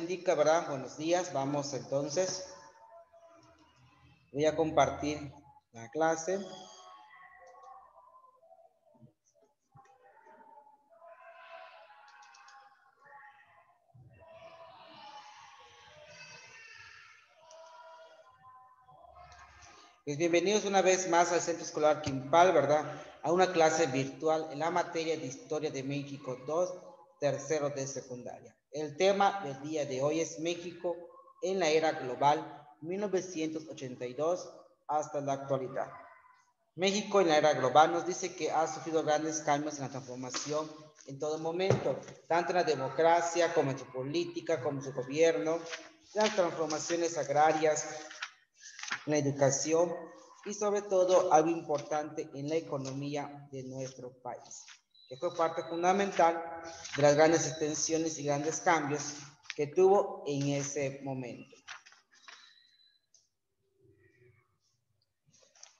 bendiga, ¿verdad? Buenos días. Vamos entonces. Voy a compartir la clase. Pues bienvenidos una vez más al Centro Escolar Quimpal, ¿verdad? A una clase virtual en la materia de Historia de México 2, tercero de secundaria. El tema del día de hoy es México en la era global, 1982 hasta la actualidad. México en la era global nos dice que ha sufrido grandes cambios en la transformación en todo momento, tanto en la democracia como en su política, como en su gobierno, las transformaciones agrarias, la educación y sobre todo algo importante en la economía de nuestro país, que fue parte fundamental de las grandes extensiones y grandes cambios que tuvo en ese momento.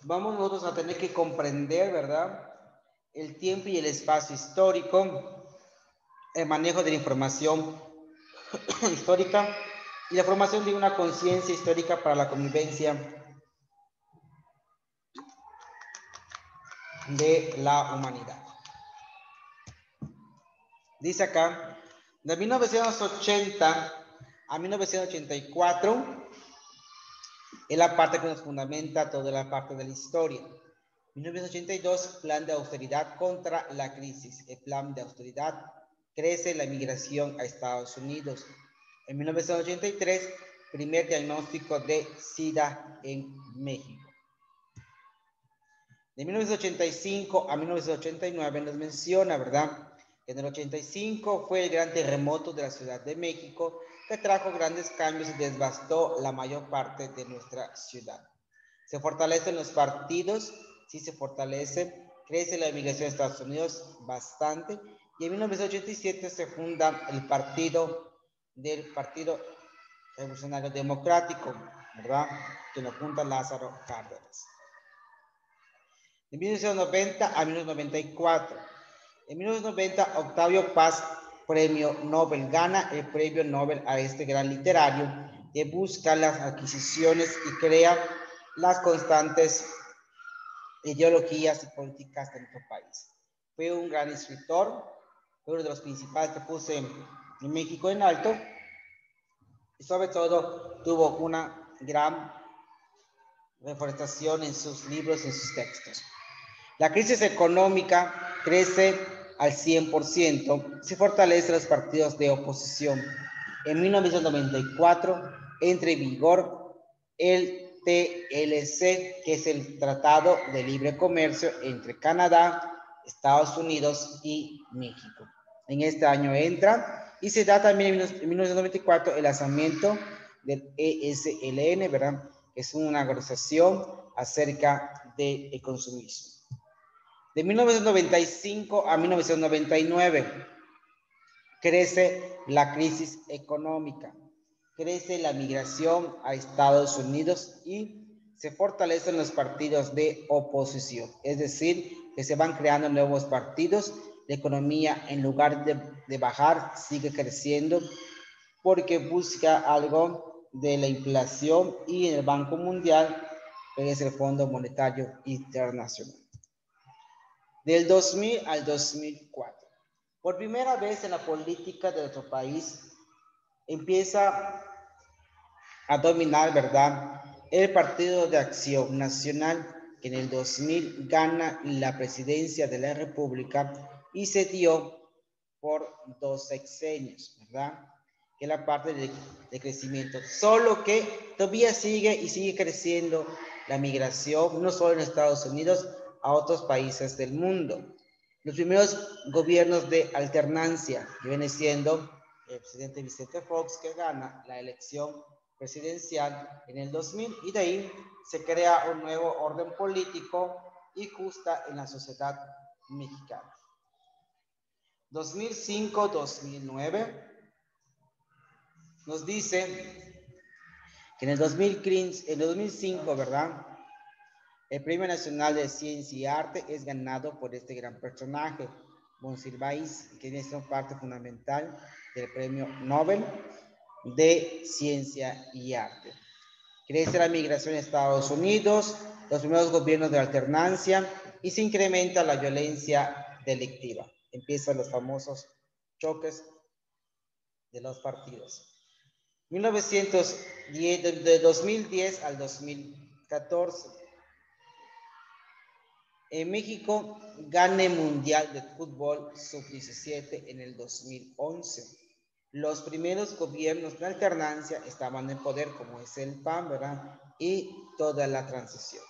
Vamos nosotros a tener que comprender, ¿verdad?, el tiempo y el espacio histórico, el manejo de la información histórica y la formación de una conciencia histórica para la convivencia de la humanidad. Dice acá, de 1980 a 1984, es la parte que nos fundamenta toda la parte de la historia. 1982, plan de austeridad contra la crisis. El plan de austeridad crece la migración a Estados Unidos. En 1983, primer diagnóstico de SIDA en México. De 1985 a 1989 nos menciona, ¿verdad?, que en el 85 fue el gran terremoto de la Ciudad de México que trajo grandes cambios y devastó la mayor parte de nuestra ciudad. Se fortalecen los partidos, sí se fortalece, crece la migración a Estados Unidos bastante, y en 1987 se funda el Partido Revolucionario Democrático, ¿verdad?, que lo junta Lázaro Cárdenas. De 1990 a 1994. En 1990, Octavio Paz, premio Nobel, gana el premio Nobel a este gran literario que busca las adquisiciones y crea las constantes ideologías y políticas de nuestro país. Fue un gran escritor, fue uno de los principales que puse en México en alto, y sobre todo tuvo una gran reforestación en sus libros y en sus textos. La crisis económica crece al 100%, se fortalecen los partidos de oposición. En 1994 entra en vigor el TLC, que es el Tratado de Libre Comercio entre Canadá, Estados Unidos y México. En este año entra y se da también en 1994 el lanzamiento del ESLN, ¿verdad?, que es una organización acerca del consumismo. De 1995 a 1999 crece la crisis económica, crece la migración a Estados Unidos y se fortalecen los partidos de oposición, es decir, que se van creando nuevos partidos. La economía, en lugar de bajar, sigue creciendo porque busca algo de la inflación, y en el Banco Mundial, que es el Fondo Monetario Internacional. Del 2000 al 2004. Por primera vez en la política de nuestro país empieza a dominar, ¿verdad?, el Partido de Acción Nacional, que en el 2000 gana la presidencia de la República y se dio por 2 sexenios, ¿verdad?, que es la parte de crecimiento. Solo que todavía sigue creciendo la migración, no solo en Estados Unidos, a otros países del mundo. Los primeros gobiernos de alternancia, que viene siendo el presidente Vicente Fox, que gana la elección presidencial en el 2000, y de ahí se crea un nuevo orden político y justa en la sociedad mexicana. 2005-2009 nos dice que en el 2005, ¿verdad?, el Premio Nacional de Ciencia y Arte es ganado por este gran personaje, Monsiváis, que es una parte fundamental del Premio Nobel. de ciencia y arte. Crece la migración a Estados Unidos, los primeros gobiernos de alternancia y se incrementa la violencia delictiva. Empiezan los famosos choques de los partidos. 1910, de 2010 al 2014. En México gana el Mundial de Fútbol Sub-17 en el 2011. Los primeros gobiernos de alternancia estaban en poder, como es el PAN, ¿verdad? Y toda la transición.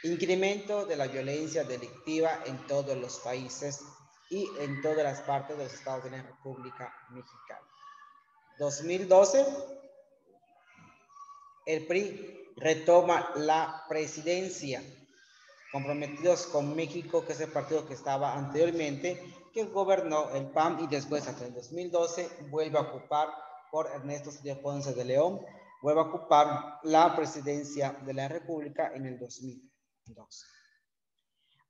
Incremento de la violencia delictiva en todos los países y en todas las partes de los estados de la República Mexicana. 2012, el PRI retoma la presidencia, comprometidos con México, que es el partido que estaba anteriormente, que gobernó el PAN y después hasta el 2012 vuelve a ocupar por Ernesto Cedillo Ponce de León, vuelve a ocupar la presidencia de la República en el 2012.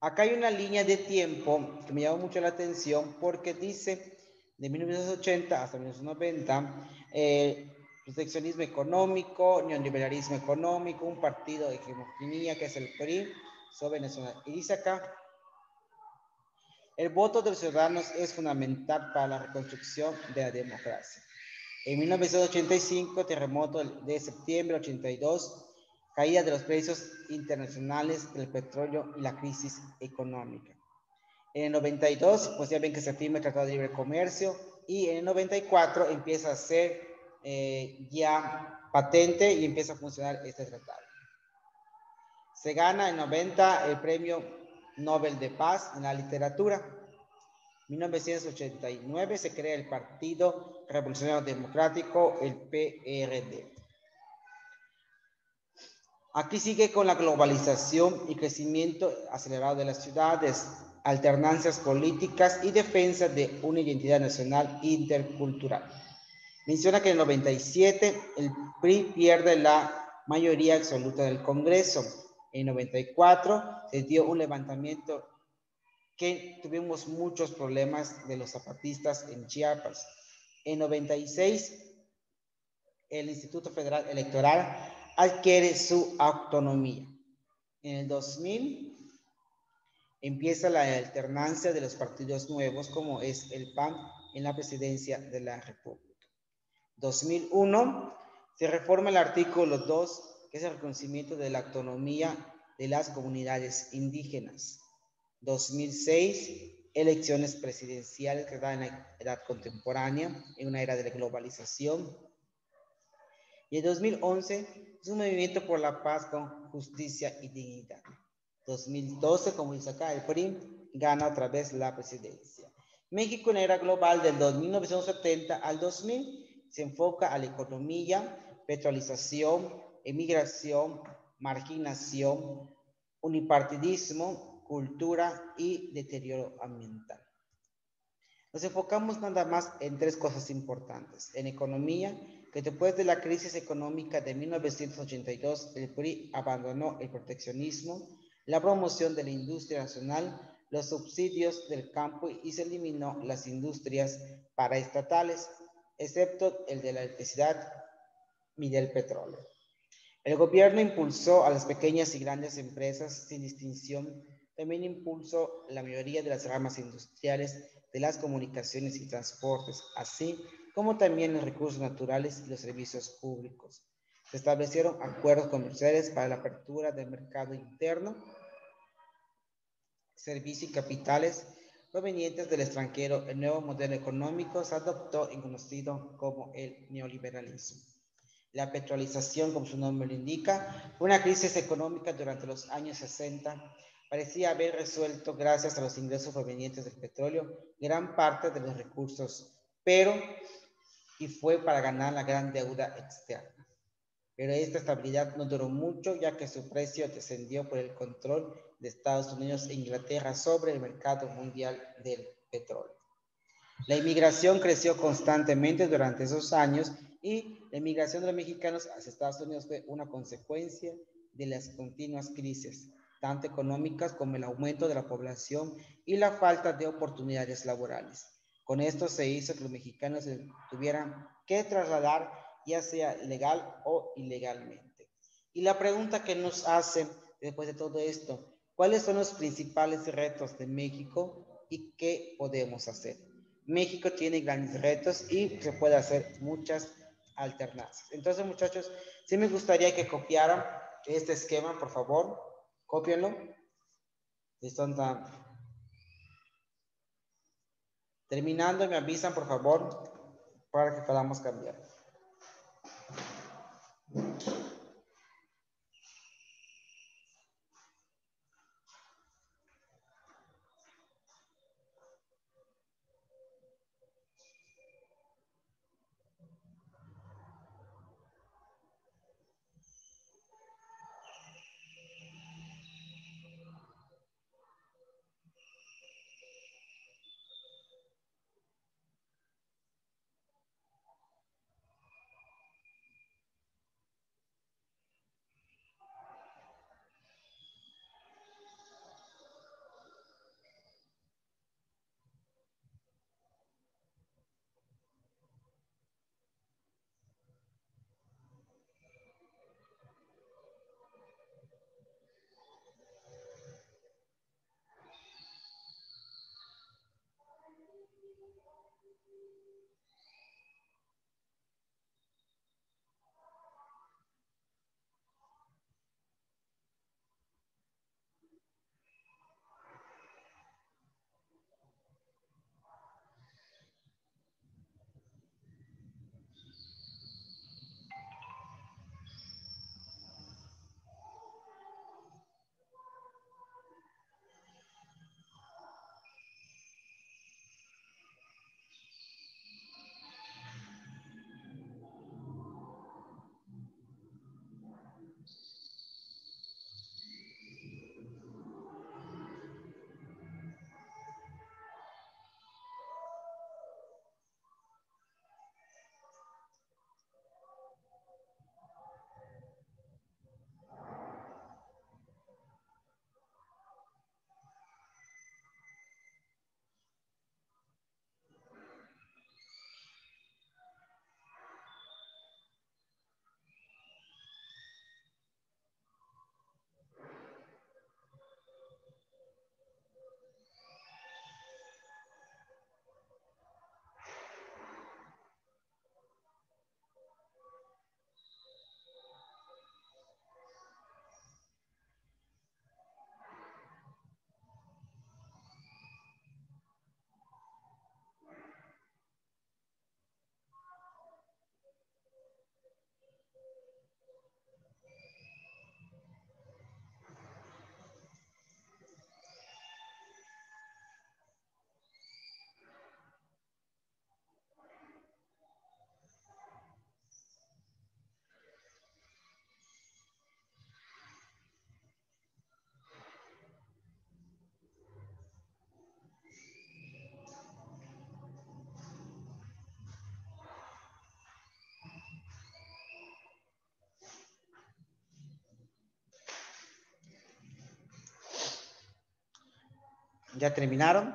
Acá hay una línea de tiempo que me llama mucho la atención porque dice de 1980 hasta 1990, proteccionismo económico, neoliberalismo económico, un partido de hegemonía que es el PRI sobre Venezuela. Y dice acá, el voto de los ciudadanos es fundamental para la reconstrucción de la democracia. En 1985, terremoto de septiembre, 82, caída de los precios internacionales del petróleo y la crisis económica. En el 92, pues ya ven que se firma el Tratado de Libre Comercio y en el 94 empieza a ser ya patente y empieza a funcionar este tratado. Se gana en 90 el Premio Nobel de Paz en la literatura. En 1989 se crea el Partido Revolucionario Democrático, el PRD. Aquí sigue con la globalización y crecimiento acelerado de las ciudades, alternancias políticas y defensa de una identidad nacional intercultural. Menciona que en el 97 el PRI pierde la mayoría absoluta del Congreso. En 94 se dio un levantamiento que tuvimos muchos problemas de los zapatistas en Chiapas. En 96 el Instituto Federal Electoral adquiere su autonomía. En el 2000 empieza la alternancia de los partidos nuevos, como es el PAN en la presidencia de la República. 2001 se reforma el artículo 2, que es el reconocimiento de la autonomía de las comunidades indígenas. 2006, elecciones presidenciales que dan en la edad contemporánea, en una era de la globalización. Y en 2011 es un movimiento por la paz con justicia y dignidad. 2012, como dice acá, el PRI gana otra vez la presidencia. México en la era global del 1970 al 2000 se enfoca a la economía, petrolización, emigración, marginación, unipartidismo, cultura y deterioro ambiental. Nos enfocamos nada más en tres cosas importantes. En economía, que después de la crisis económica de 1982, el PRI abandonó el proteccionismo, la promoción de la industria nacional, los subsidios del campo y se eliminó las industrias paraestatales, excepto el de la electricidad y del petróleo. El gobierno impulsó a las pequeñas y grandes empresas sin distinción. También impulsó la mayoría de las ramas industriales de las comunicaciones y transportes, así como también los recursos naturales y los servicios públicos. Se establecieron acuerdos comerciales para la apertura del mercado interno, servicios y capitales provenientes del extranjero. El nuevo modelo económico se adoptó y conocido como el neoliberalismo. La petrolización, como su nombre lo indica, fue una crisis económica durante los años 60. Parecía haber resuelto, gracias a los ingresos provenientes del petróleo, gran parte de los recursos, y fue para ganar la gran deuda externa. Pero esta estabilidad no duró mucho, ya que su precio descendió por el control de Estados Unidos e Inglaterra sobre el mercado mundial del petróleo. La inmigración creció constantemente durante esos años y la inmigración de los mexicanos hacia Estados Unidos fue una consecuencia de las continuas crisis, tanto económicas como el aumento de la población y la falta de oportunidades laborales. Con esto se hizo que los mexicanos tuvieran que trasladar ya sea legal o ilegalmente. Y la pregunta que nos hacen después de todo esto, ¿cuáles son los principales retos de México y qué podemos hacer? México tiene grandes retos y se puede hacer muchas alternancias. Entonces, muchachos, sí me gustaría que copiaran este esquema, por favor, cópienlo. Terminando, me avisan, por favor, para que podamos cambiar. ¿Ya terminaron?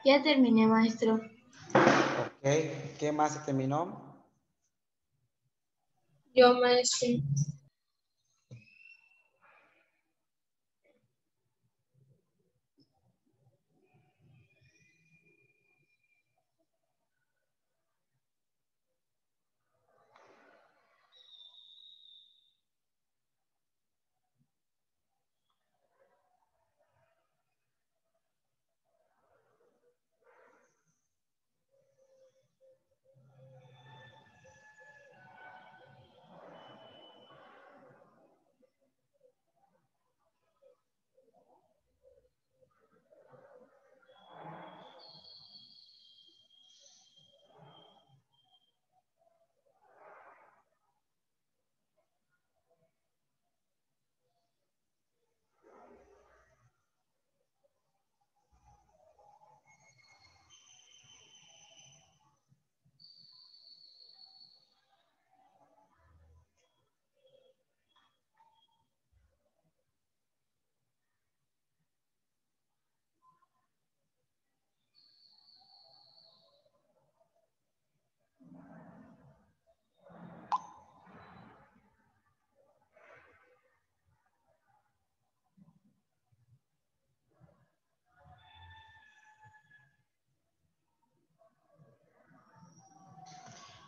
Ya terminé, maestro. Ok, ¿qué más se terminó? Yo, maestro.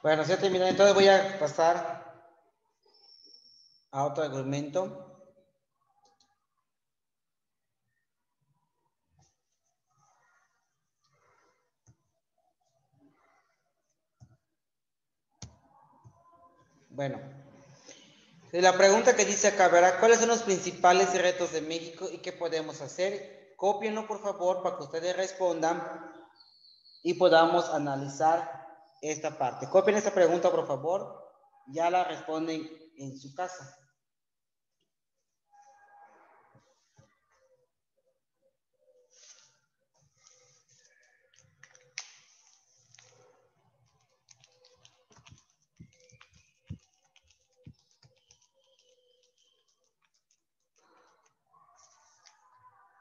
Bueno, ya terminé, entonces voy a pasar a otro argumento. Bueno, la pregunta que dice acá, ¿verdad? ¿Cuáles son los principales retos de México y qué podemos hacer? Cópienlo, por favor, para que ustedes respondan y podamos analizar esta parte. Copien esta pregunta, por favor. Ya la responden en su casa.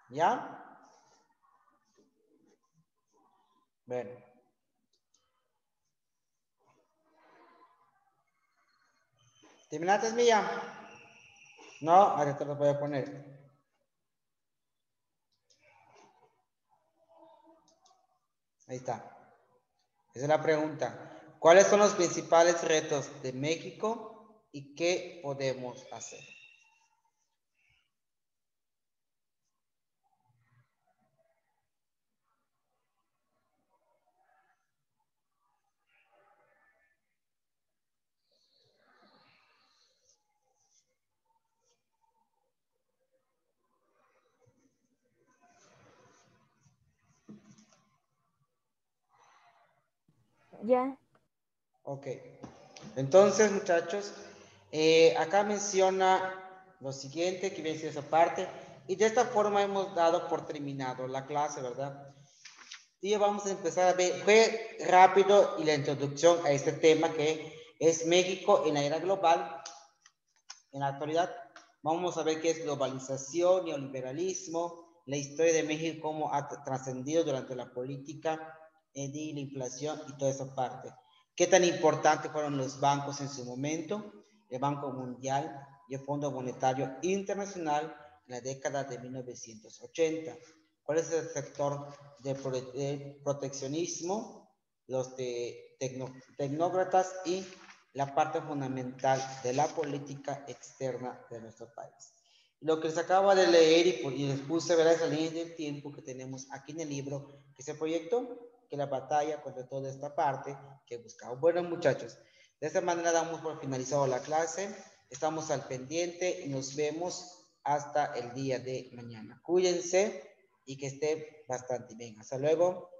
¿Ya? Bueno. ¿Terminaste, Mía? No, ahora te lo voy a poner. Ahí está. Esa es la pregunta. ¿Cuáles son los principales retos de México y qué podemos hacer? Ya. Ok. Entonces, muchachos, acá menciona lo siguiente, que viene esa parte, y de esta forma hemos dado por terminado la clase, ¿verdad? Y vamos a empezar a ver, fue rápido y la introducción a este tema que es México en la era global. En la actualidad vamos a ver qué es globalización, neoliberalismo, la historia de México, cómo ha trascendido durante la política de la inflación y toda esa parte. ¿Qué tan importantes fueron los bancos en su momento? El Banco Mundial y el Fondo Monetario Internacional en la década de 1980. ¿Cuál es el sector de proteccionismo? Los de tecnócratas y la parte fundamental de la política externa de nuestro país. Lo que les acabo de leer y les puse ver esa línea del tiempo que tenemos aquí en el libro, que se proyectó, que la batalla contra toda esta parte que buscamos. Bueno, muchachos, de esta manera damos por finalizado la clase. Estamos al pendiente y nos vemos hasta el día de mañana. Cuídense y que esté bastante bien. Hasta luego.